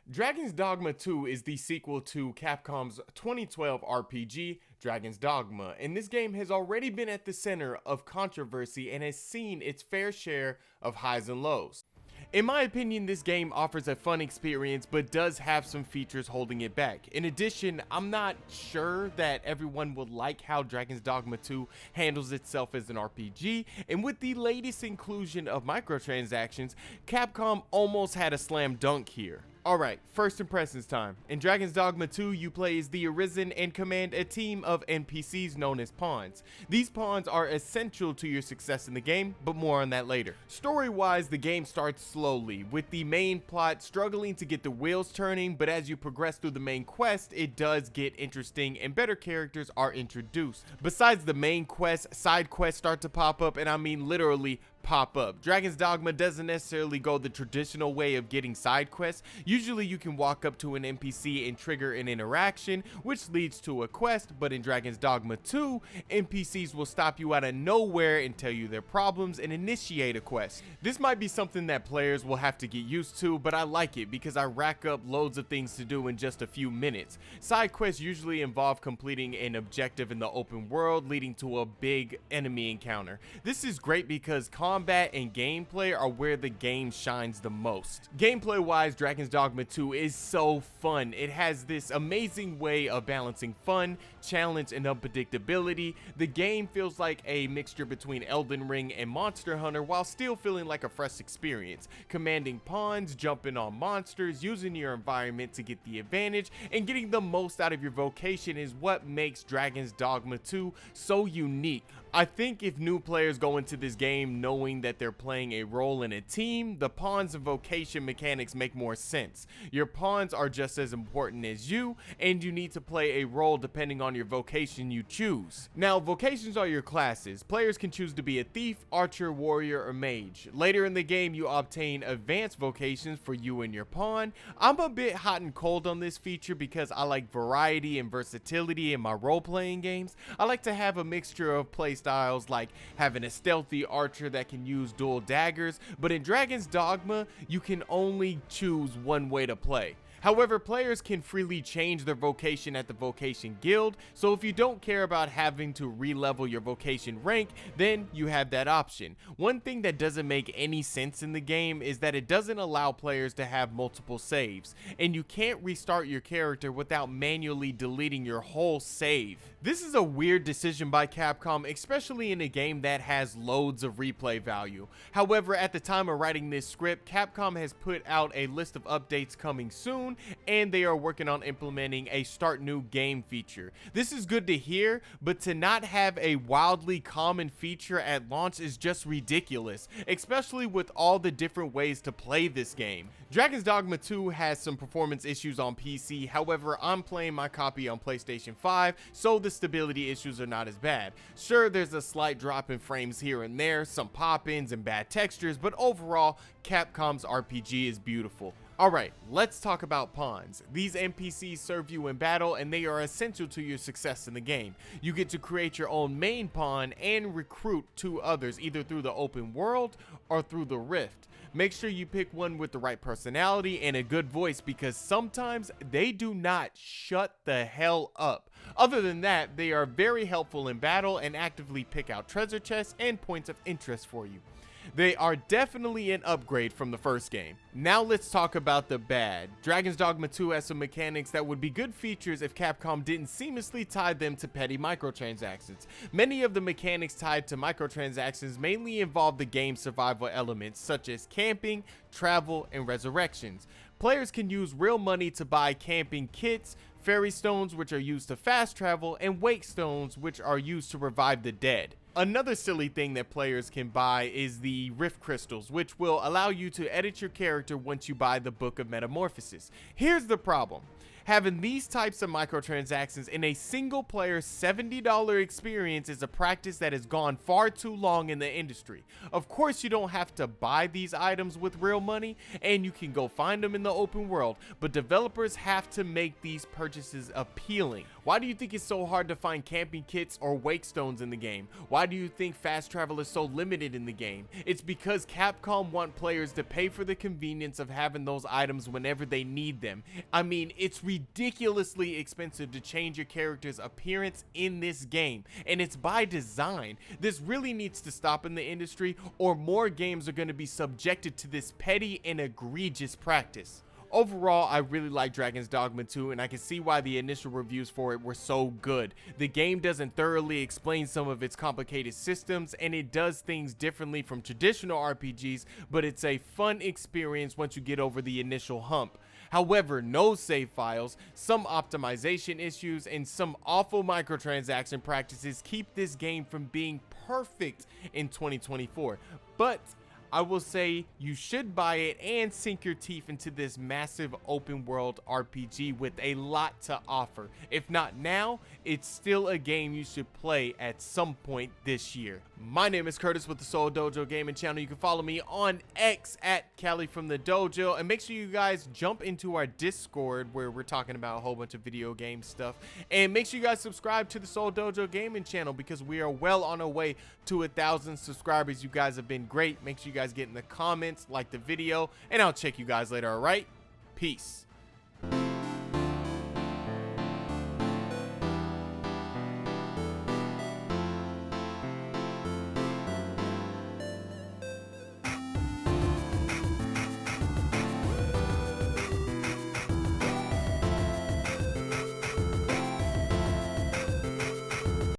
Dragon's Dogma 2 is the sequel to Capcom's 2012 RPG, Dragon's Dogma, and this game has already been at the center of controversy and has seen its fair share of highs and lows. In my opinion, this game offers a fun experience but does have some features holding it back. In addition, I'm not sure that everyone will like how Dragon's Dogma 2 handles itself as an RPG, and with the latest inclusion of microtransactions, Capcom almost had a slam dunk here. Alright, first impressions time. In Dragon's Dogma 2, you play as the Arisen and command a team of NPCs known as pawns. These pawns are essential to your success in the game, but more on that later. Story-wise, the game starts slowly, with the main plot struggling to get the wheels turning, but as you progress through the main quest, it does get interesting and better characters are introduced. Besides the main quest, side quests start to pop up, and I mean literally pop up. Dragon's Dogma doesn't necessarily go the traditional way of getting side quests. Usually you can walk up to an NPC and trigger an interaction, which leads to a quest, but in Dragon's Dogma 2, NPCs will stop you out of nowhere and tell you their problems and initiate a quest. This might be something that players will have to get used to, but I like it because I rack up loads of things to do in just a few minutes. Side quests usually involve completing an objective in the open world, leading to a big enemy encounter. This is great because combat and gameplay are where the game shines the most. Gameplay wise, Dragon's Dogma 2 is so fun. It has this amazing way of balancing fun, challenge, and unpredictability. The game feels like a mixture between Elden Ring and Monster Hunter while still feeling like a fresh experience. Commanding pawns, jumping on monsters, using your environment to get the advantage, and getting the most out of your vocation is what makes Dragon's Dogma 2 so unique. I think if new players go into this game knowing that they're playing a role in a team, the pawns and vocation mechanics make more sense. Your pawns are just as important as you, and you need to play a role depending on your vocation you choose. Now, vocations are your classes. Players can choose to be a thief, archer, warrior, or mage. Later in the game, you obtain advanced vocations for you and your pawn. I'm a bit hot and cold on this feature because I like variety and versatility in my role-playing games. I like to have a mixture of playstyles, like having a stealthy archer that can use dual daggers, but in Dragon's Dogma, you can only choose one way to play. However, players can freely change their vocation at the vocation guild, so if you don't care about having to re-level your vocation rank, then you have that option. One thing that doesn't make any sense in the game is that it doesn't allow players to have multiple saves, and you can't restart your character without manually deleting your whole save. This is a weird decision by Capcom, especially in a game that has loads of replay value. However, at the time of writing this script, Capcom has put out a list of updates coming soon, and they are working on implementing a start new game feature. This is good to hear, but to not have a wildly common feature at launch is just ridiculous, especially with all the different ways to play this game. Dragon's Dogma 2 has some performance issues on PC, however, I'm playing my copy on PlayStation 5, so the stability issues are not as bad. Sure, there's a slight drop in frames here and there, some pop-ins and bad textures, but overall, Capcom's RPG is beautiful. Alright, let's talk about pawns. These NPCs serve you in battle and they are essential to your success in the game. You get to create your own main pawn and recruit 2 others either through the open world or through the rift. Make sure you pick one with the right personality and a good voice because sometimes they do not shut the hell up. Other than that, they are very helpful in battle and actively pick out treasure chests and points of interest for you. They are definitely an upgrade from the first game. Now let's talk about the bad. Dragon's Dogma 2 has some mechanics that would be good features if Capcom didn't seamlessly tie them to petty microtransactions. Many of the mechanics tied to microtransactions mainly involve the game's survival elements such as camping, travel, and resurrections. Players can use real money to buy camping kits, fairy stones which are used to fast travel, and wake stones which are used to revive the dead. Another silly thing that players can buy is the Rift Crystals, which will allow you to edit your character once you buy the Book of Metamorphosis. Here's the problem. Having these types of microtransactions in a single player $70 experience is a practice that has gone far too long in the industry. Of course, you don't have to buy these items with real money, and you can go find them in the open world, but developers have to make these purchases appealing. Why do you think it's so hard to find camping kits or wake stones in the game? Why do you think fast travel is so limited in the game? It's because Capcom want players to pay for the convenience of having those items whenever they need them. I mean, it's ridiculously expensive to change your character's appearance in this game, and it's by design. This really needs to stop in the industry, or more games are going to be subjected to this petty and egregious practice. Overall, I really like Dragon's Dogma 2, and I can see why the initial reviews for it were so good. The game doesn't thoroughly explain some of its complicated systems, and it does things differently from traditional RPGs, but it's a fun experience once you get over the initial hump. However, no save files, some optimization issues, and some awful microtransaction practices keep this game from being perfect in 2024. But I will say you should buy it and sink your teeth into this massive open world RPG with a lot to offer. If not now, it's still a game you should play at some point this year. My name is Curtis with the Seoul Dojo Gaming Channel. You can follow me on X at Cali from the Dojo, and make sure you guys jump into our Discord where we're talking about a whole bunch of video game stuff. And make sure you guys subscribe to the Seoul Dojo Gaming Channel because we are well on our way to 1,000 subscribers. You guys have been great. Make sure you guys get in the comments, like the video, and I'll check you guys later. All right, peace.